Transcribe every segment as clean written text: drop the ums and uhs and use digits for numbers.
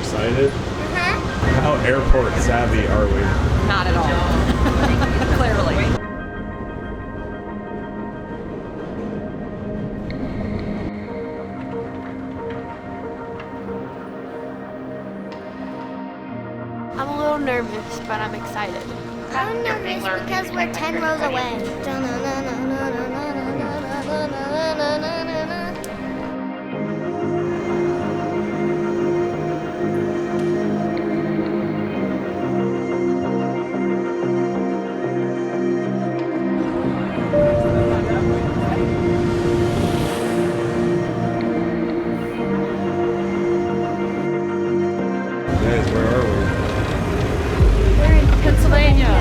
excited? How airport savvy are we? Not at all. Clearly. I'm a little nervous, but I'm excited. I'm nervous because we're 10 rows away. Guys, where are we? We're in Pennsylvania.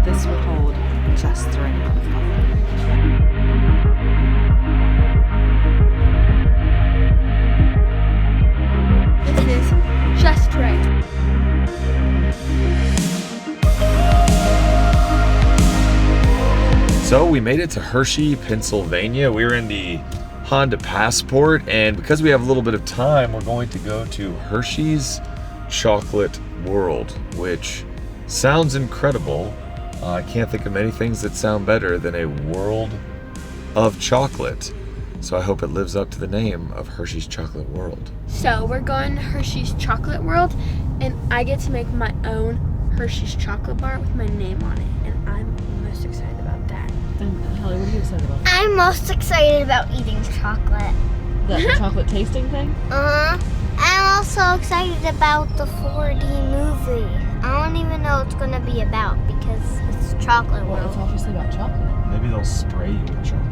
This would hold just the right amount of coffee. This is just right. So we made it to Hershey, Pennsylvania. We were in the Honda Passport, and because we have a little bit of time, we're going to go to Hershey's Chocolate World, which sounds incredible. I can't think of many things that sound better than a world of chocolate. So I hope it lives up to the name of Hershey's Chocolate World. So we're going to Hershey's Chocolate World, and I get to make my own Hershey's chocolate bar with my name on it, and I'm most excited about that. And Holly, what are you excited about? I'm most excited about eating chocolate. The chocolate tasting thing? I'm also excited about the 4D movie. I don't even know what it's gonna be about because it's chocolate Well, it's world. obviously about chocolate. Maybe they'll spray you with chocolate.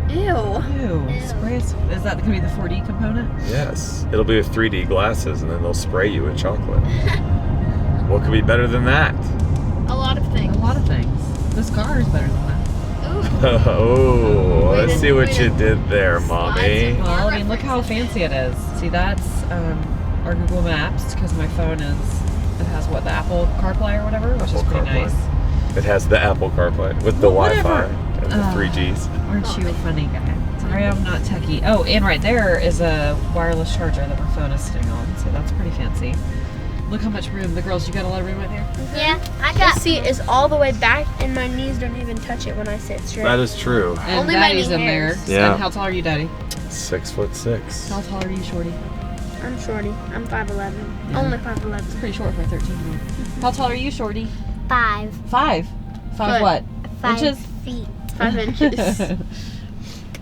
Ew. Ew. Spray is that gonna be the 4D component? Yes, it'll be with 3D glasses, and then they'll spray you with chocolate. What could be better than that? A lot of things. A lot of things. This car is better than that. Oh, let's see what Way you to did there, mommy. slide Well, I mean, look how fancy it is. See, that's our Google Maps because my phone it has what, the Apple CarPlay or whatever, which is pretty CarPlay. nice. It has the Apple CarPlay with the Well, Wi-Fi whatever. and the 3Gs. Aren't you a funny guy? Sorry, I'm not techie. Oh, and right there is a wireless charger that my phone is sitting on, so that's pretty fancy. Look how much room. The girls, you got a lot of room right there? Yeah, I The got. seat is all the way back, and my knees don't even touch it when I sit straight. That is true. And Only my Daddy's knee in there. hairs. Yeah. And how tall are you, Daddy? 6'6". How tall are you, Shorty? I'm shorty. I'm 5'11". Yeah. Only 5'11". Pretty short for a 13-year-old. How tall are you, Shorty? 5. 5. 5 Foot. what? 5 Inches? feet. 5 inches.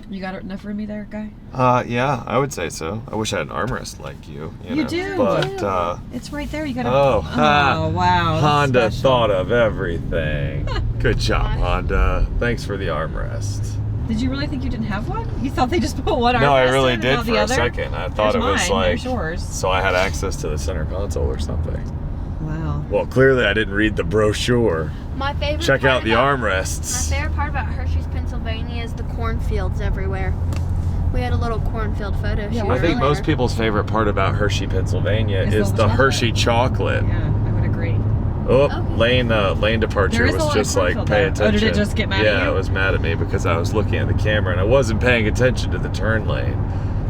You got enough room there, guy? Yeah, I would say so. I wish I had an armrest like you. You know. do, But It's right there. You got oh, wow. That's Honda special. thought of everything. Good job, Honda. Thanks for the armrest. Did you really think you didn't have one? You thought they just put one armrest No, I really in and did not for the a other? second. I thought There's it was mine. like There's yours. so I had access to the center console or something. Wow. Well, clearly I didn't read the brochure. My favorite Check part out the about- armrests. My favorite part about Hershey's, Pennsylvania is the cornfields everywhere. We had a little cornfield photo shoot. I think earlier. most people's favorite part about Hershey, Pennsylvania Is is the the chocolate. Hershey chocolate. Yeah, I would agree. Oh, Okay. lane departure There is a was lot of just like cornfield pay there. attention. Oh, did it just get mad at Yeah, you? it was mad at me because I was looking at the camera and I wasn't paying attention to the turn lane.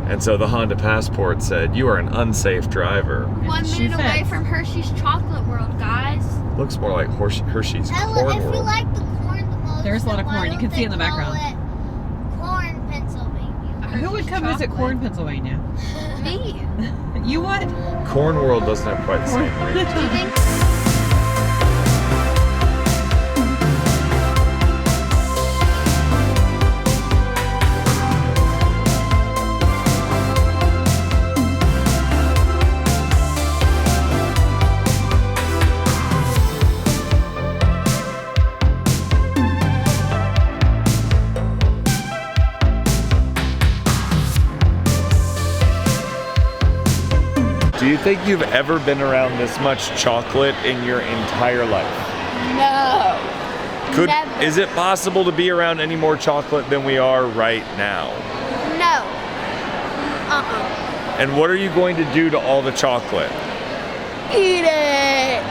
And so the Honda Passport said, "You are an unsafe driver." 1 Shoe minute away fence. from Hershey's Chocolate World, guys. Looks more like Hershey's Ella, Corn if you World. like the corn the most, There's a lot of then corn. why You can don't see in they the call background. it Corn, Pennsylvania. Who would come visit Corn, Pennsylvania? Me. You would? Corn World doesn't have quite the same ring. Do you think? Do you think you've ever been around this much chocolate in your entire life? No. Never. Is it possible to be around any more chocolate than we are right now? No. And what are you going to do to all the chocolate? Eat it.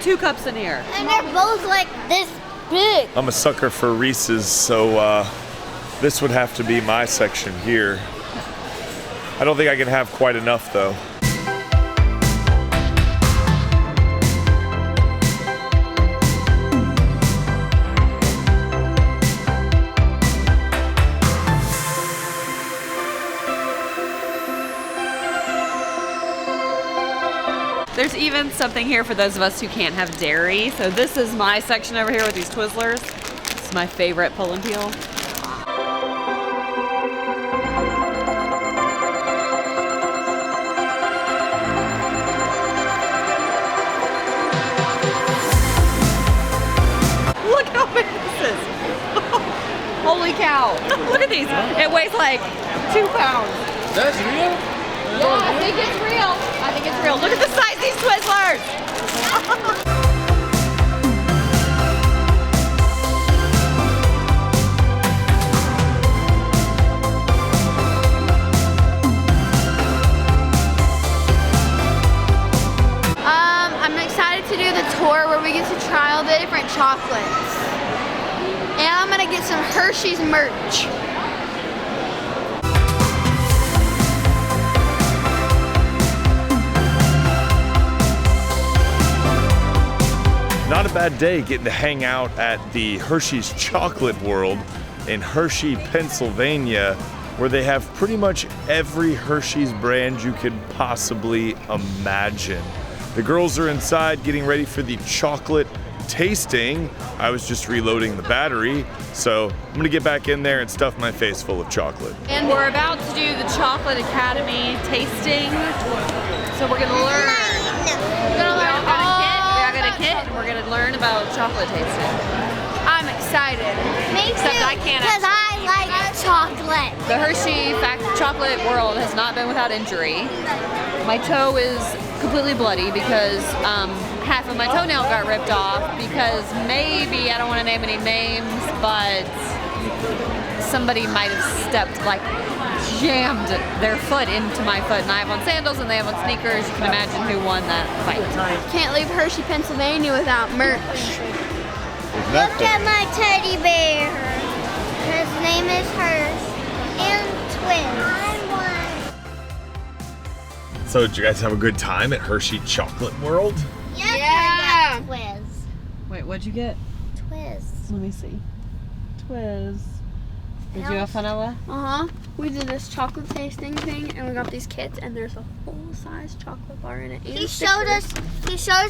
2 cups in here. And they're both like this big. I'm a sucker for Reese's, so this would have to be my section here. I don't think I can have quite enough though. There's even something here for those of us who can't have dairy. So this is my section over here with these Twizzlers. It's my favorite pull and peel. Look how big this is. Holy cow. Look at these. It weighs like 2 pounds. That's real? Yeah, I think it's real. I think it's real. Look at the size of these Twizzlers. I'm excited to do the tour where we get to try all the different chocolates. And I'm gonna get some Hershey's merch. Not a bad day getting to hang out at the Hershey's Chocolate World in Hershey, Pennsylvania, where they have pretty much every Hershey's brand you could possibly imagine. The girls are inside getting ready for the chocolate tasting. I was just reloading the battery, so I'm gonna get back in there and stuff my face full of chocolate. And we're about to do the Chocolate Academy tasting. So we're gonna learn. We're gonna learn and we're gonna learn about chocolate tasting. I'm excited. Me Except too, I can't because I like chocolate. The Hershey chocolate world has not been without injury. My toe is completely bloody because half of my toenail got ripped off because maybe, I don't want to name any names, but somebody might have stepped, like jammed their foot into my foot, and I have on sandals and they have on sneakers. You can imagine who won that fight. Can't leave Hershey, Pennsylvania without merch. Look at my teddy bear. His name is Hershey. And twins. So did you guys have a good time at Hershey Chocolate World? Yes, Yeah. I got Twiz. Wait, what'd you get? Twiz. Let me see. Twiz. Did you have fun, Ella? We did this chocolate tasting thing, and we got these kits, and there's a full-size chocolate bar in it. And He showed us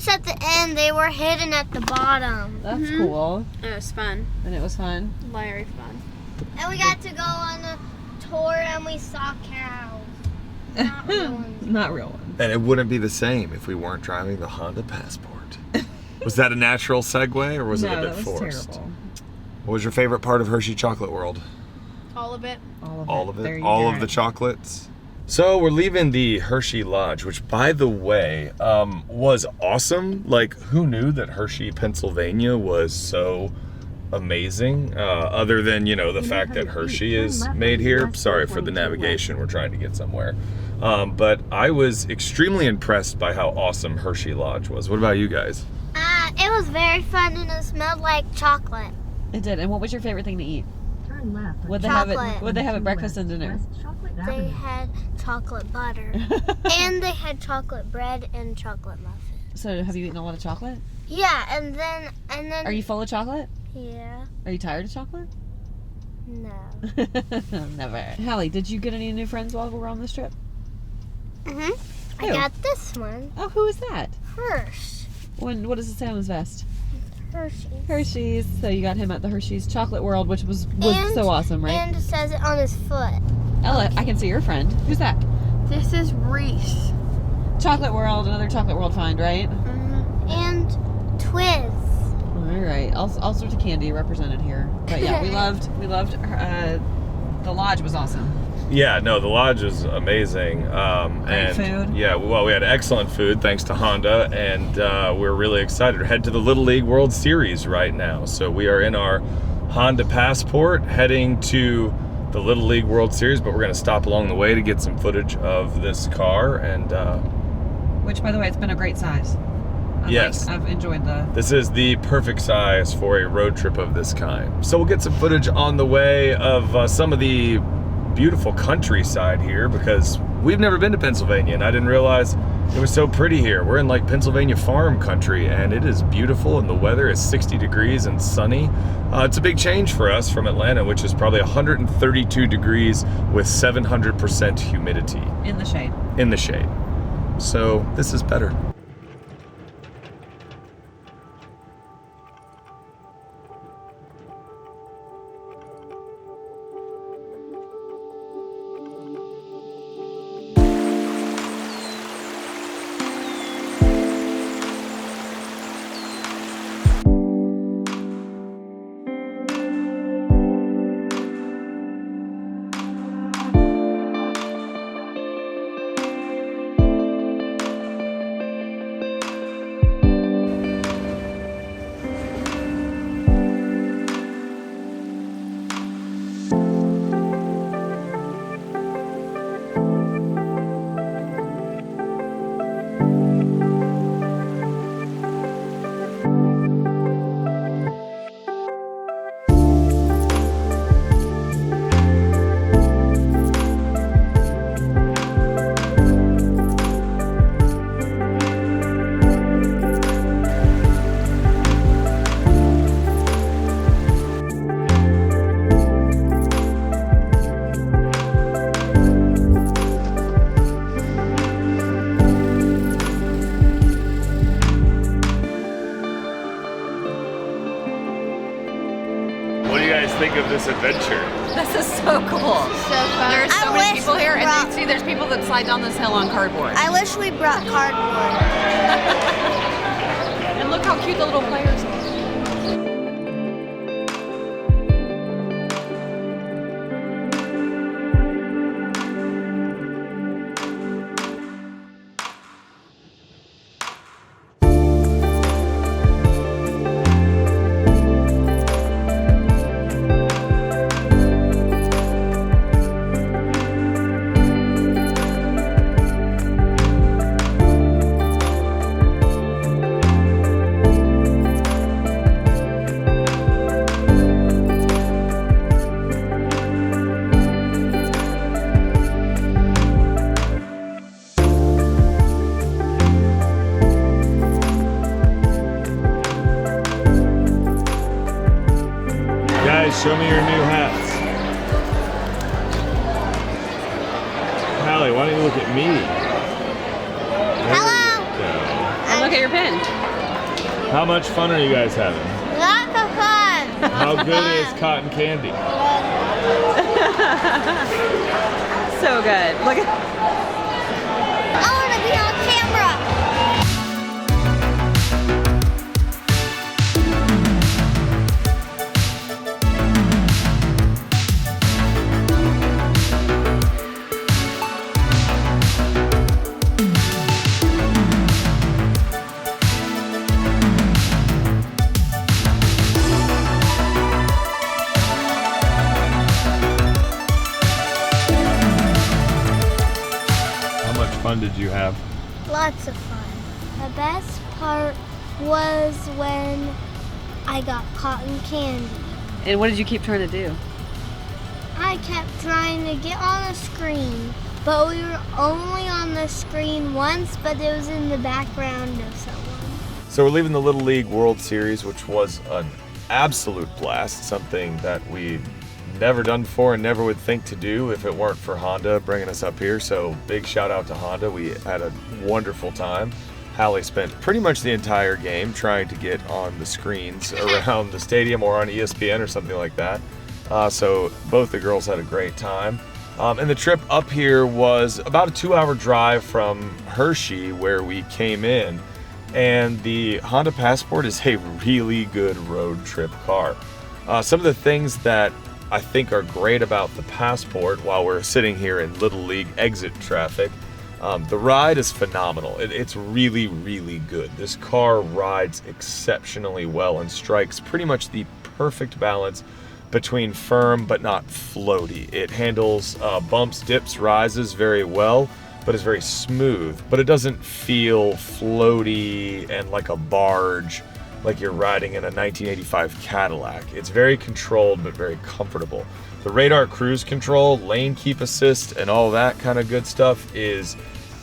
at the end. They were hidden at the bottom. That's cool. It was fun. And it was fun. Very fun. And we got to go on a tour and we saw cows. Not real ones. Not real ones. And it wouldn't be the same if we weren't driving the Honda Passport. Was that a natural segue or was it a bit forced? Terrible. What was your favorite part of Hershey Chocolate World? All of it. All of There it? you All go. of the chocolates? So we're leaving the Hershey Lodge, which by the way, was awesome. Like, who knew that Hershey, Pennsylvania was so amazing? Other than, you know, the fact that Hershey is made here. Sorry for the navigation, we're trying to get somewhere. But I was extremely impressed by how awesome Hershey Lodge was. What about you guys? It was very fun and it smelled like chocolate. It did. And what was your favorite thing to eat? What'd they Chocolate. have at breakfast and dinner? They had chocolate butter. And they had chocolate bread and chocolate muffins. So have you eaten a lot of chocolate? Yeah, and then Are you full of chocolate? yeah. Are you tired of chocolate? No. Never. Hallie, did you get any new friends while we were on this trip? I Who? got this one. Oh, who is that? Hershey. What does it say on his vest? Hershey. Hershey's. So you got him at the Hershey's Chocolate World, which was And- so awesome, right? And it says it on his foot. Ella, I can see your friend. Who's that? This is Reese. Chocolate World, another Chocolate World find, right? And Twiz. All right, all sorts of candy represented here. But yeah, we loved. The lodge was awesome. Yeah, no, the lodge is amazing. And food. Yeah, well, we had excellent food thanks to Honda, and we're really excited to head to the Little League World Series right now. So we are in our Honda Passport heading to the Little League World Series, but we're going to stop along the way to get some footage of this car. And Which, by the way, it's been a great size. Yes. I've enjoyed the... This is the perfect size for a road trip of this kind. So we'll get some footage on the way of some of the beautiful countryside here, because we've never been to Pennsylvania and I didn't realize it was so pretty here. We're in like Pennsylvania farm country and it is beautiful and the weather is 60 degrees and sunny. It's a big change for us from Atlanta, which is probably 132 degrees with 700% humidity. In the shade. In the shade. So this is better. Think of this adventure. This is so cool. So fun. There's so I many wish people here, we and brought- you see there's people that slide down this hill on cardboard. I wish we brought cardboard. And look how cute the little players are. Guys, show me your new hats. Hallie, why don't you look at me? Hello. And look at your pen. How much fun are you guys having? Lots of fun. How good is cotton candy? So good. Look at. I want to be on camera. Fun did you have? Lots of fun. The best part was when I got cotton candy. And what did you keep trying to do? I kept trying to get on the screen, but we were only on the screen once, but it was in the background of someone. So we're leaving the Little League World Series, which was an absolute blast, something that we never done before and never would think to do if it weren't for Honda bringing us up here. So big shout out to Honda. We had a wonderful time. Hallie spent pretty much the entire game trying to get on the screens around the stadium or on ESPN or something like that. So both the girls had a great time. And the trip up here was about a 2-hour drive from Hershey where we came in. And the Honda Passport is a really good road trip car. Some of the things that I think are great about the Passport while we're sitting here in Little League exit traffic, the ride is phenomenal. It's really, really good. This car rides exceptionally well and strikes pretty much the perfect balance between firm but not floaty. It handles bumps, dips, rises very well. but it's very smooth. But it doesn't feel floaty and like a barge, like you're riding in a 1985 Cadillac. It's very controlled, but very comfortable. The radar cruise control, lane keep assist, and all that kind of good stuff is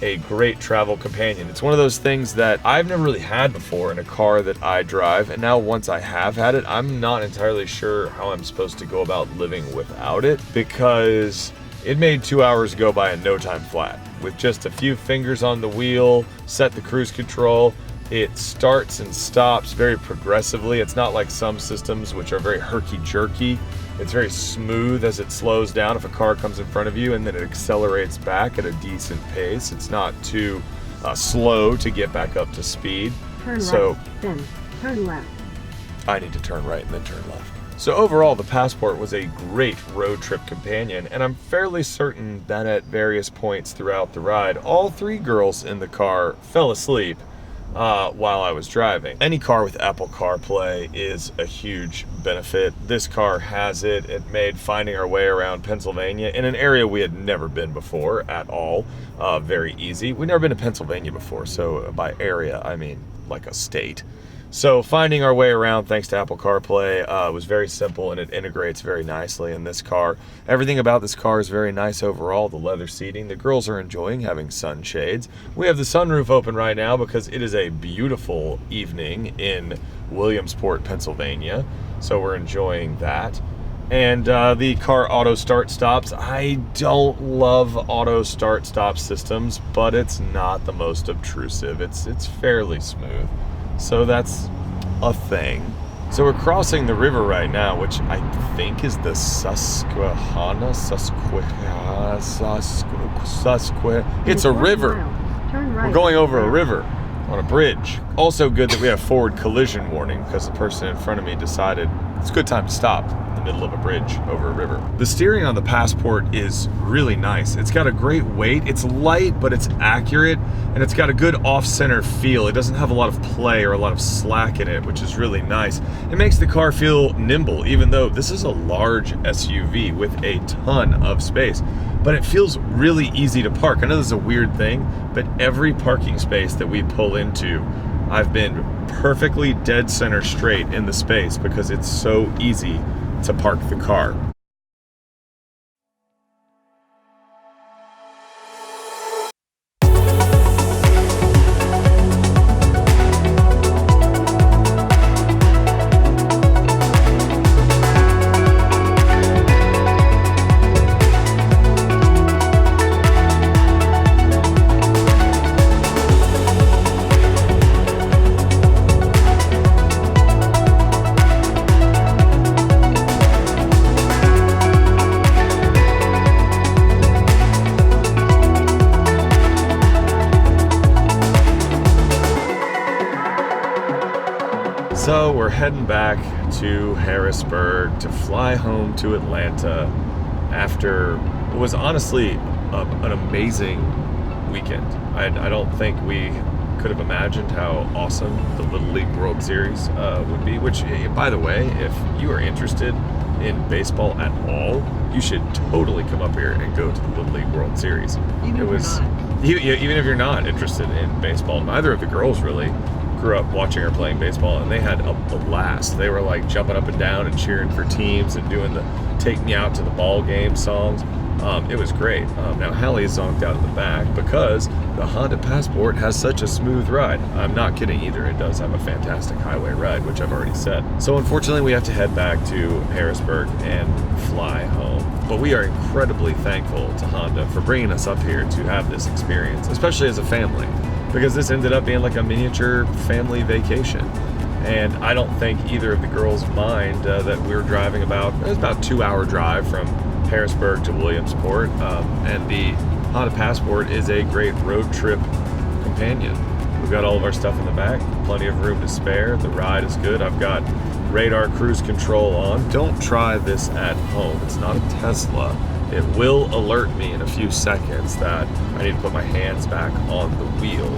a great travel companion. It's one of those things that I've never really had before in a car that I drive, and now once I have had it, I'm not entirely sure how I'm supposed to go about living without it, because it made 2 hours go by in no time flat. With just a few fingers on the wheel, set the cruise control, it starts and stops very progressively. It's not like some systems which are very herky-jerky. It's very smooth as it slows down if a car comes in front of you, and then it accelerates back at a decent pace. It's not too slow to get back up to speed. Turn right, then turn left. I need to turn right and then turn left. So overall, the Passport was a great road trip companion, and I'm fairly certain that at various points throughout the ride, all 3 girls in the car fell asleep while I was driving. Any car with Apple CarPlay is a huge benefit. This car has it. It made finding our way around Pennsylvania in an area we had never been before at all very easy. We've never been to Pennsylvania before, so by area I mean like a state. So finding our way around thanks to Apple CarPlay was very simple, and it integrates very nicely in this car. Everything about this car is very nice overall. The leather seating, the girls are enjoying having sunshades. We have the sunroof open right now because it is a beautiful evening in Williamsport, Pennsylvania. So we're enjoying that. And the car auto start stops. I don't love auto start stop systems, but it's not the most obtrusive. It's fairly smooth. So that's a thing. So we're crossing the river right now, which I think is the Susquehanna. It's a river. Turn right. We're going over a river on a bridge. Also good that we have forward collision warning, because the person in front of me decided it's a good time to stop in the middle of a bridge over a river. The steering on the Passport is really nice. It's got a great weight. It's light, but it's accurate, and it's got a good off-center feel. It doesn't have a lot of play or a lot of slack in it, which is really nice. It makes the car feel nimble, even though this is a large SUV with a ton of space. But it feels really easy to park. I know this is a weird thing, but every parking space that we pull into, I've been perfectly dead center straight in the space because it's so easy to park the car. So we're heading back to Harrisburg to fly home to Atlanta after what was honestly an amazing weekend. I don't think we could have imagined how awesome the Little League World Series would be, which, by the way, if you are interested in baseball at all, you should totally come up here and go to the Little League World Series. Even if you're not interested in baseball. Neither of the girls really grew up watching her playing baseball, and they had a blast. They were like jumping up and down and cheering for teams and doing the "Take Me Out to the Ball Game" songs. It was great. Now Hallie zonked out in the back because the Honda Passport has such a smooth ride. I'm not kidding either. It does have a fantastic highway ride, which I've already said. So unfortunately we have to head back to Harrisburg and fly home. But we are incredibly thankful to Honda for bringing us up here to have this experience, especially as a family, because this ended up being like a miniature family vacation. And I don't think either of the girls mind that we're driving about a 2-hour drive from Harrisburg to Williamsport, and the Honda Passport is a great road trip companion. We've got all of our stuff in the back, plenty of room to spare. The ride is good. I've got radar cruise control on. Don't try this at home. It's not a Tesla. It will alert me in a few seconds that I need to put my hands back on the wheel.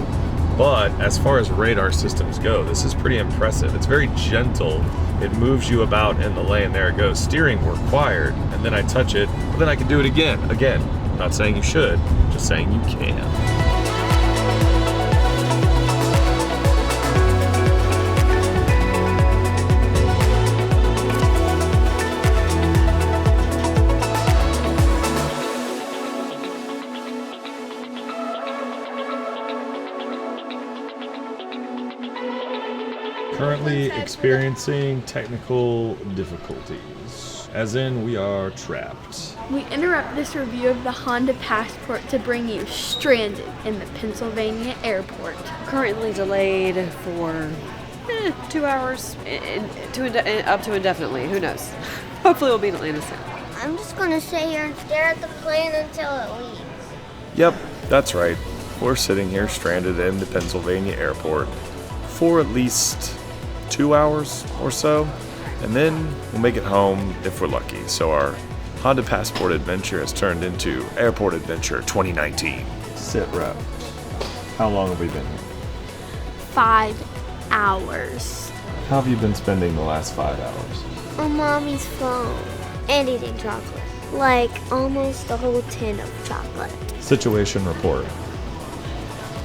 But as far as radar systems go, this is pretty impressive. It's very gentle. It moves you about in the lane. There it goes. Steering required, and then I touch it, but then I can do it again. Again, not saying you should, just saying you can. Currently experiencing technical difficulties, as in we are trapped. We interrupt this review of the Honda Passport to bring you stranded in the Pennsylvania airport. Currently delayed for 2 hours, up to indefinitely. Who knows? Hopefully we'll be in Atlanta soon. I'm just gonna sit here and stare at the plane until it leaves. Yep, that's right. We're sitting here stranded in the Pennsylvania airport for at least 2 hours or so, and then we'll make it home if we're lucky. So our Honda Passport adventure has turned into Airport Adventure 2019. Sit rep. How long have we been here? 5 hours. How have you been spending the last 5 hours? On Mommy's phone. And eating chocolate. Like almost a whole tin of chocolate. Situation report.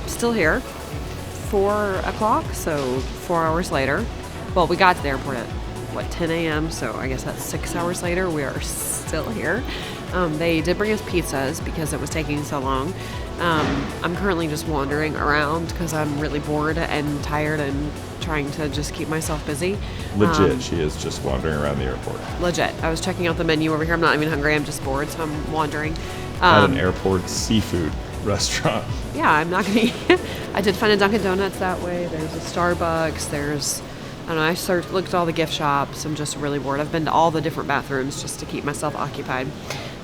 Still here. 4 o'clock, so 4 hours later. Well, we got to the airport at, 10 a.m., so I guess that's 6 hours later. We are still here. They did bring us pizzas because it was taking so long. I'm currently just wandering around because I'm really bored and tired and trying to just keep myself busy. Legit, she is just wandering around the airport. Legit. I was checking out the menu over here. I'm not even hungry. I'm just bored, so I'm wandering. At an airport seafood restaurant. Yeah, I'm not going to eat. I did find a Dunkin' Donuts that way. There's a Starbucks. There's, I don't know, I looked at all the gift shops. I'm just really bored. I've been to all the different bathrooms just to keep myself occupied.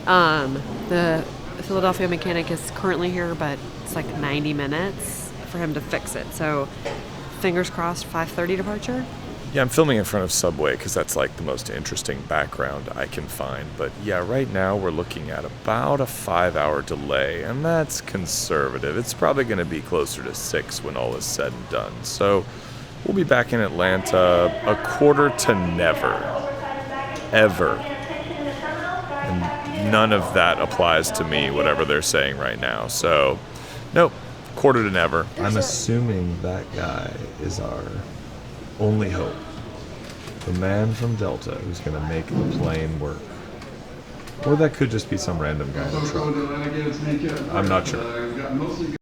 The Philadelphia mechanic is currently here, but it's like 90 minutes for him to fix it. So fingers crossed, 5:30 departure. Yeah, I'm filming in front of Subway because that's like the most interesting background I can find. But yeah, right now we're looking at about a 5-hour delay, and that's conservative. It's probably going to be closer to 6 when all is said and done. So we'll be back in Atlanta a quarter to never, ever. And none of that applies to me, whatever they're saying right now. So, nope, quarter to never. I'm assuming that guy is our only hope. The man from Delta who's going to make the plane work. Or that could just be some random guy in a truck. I'm not sure.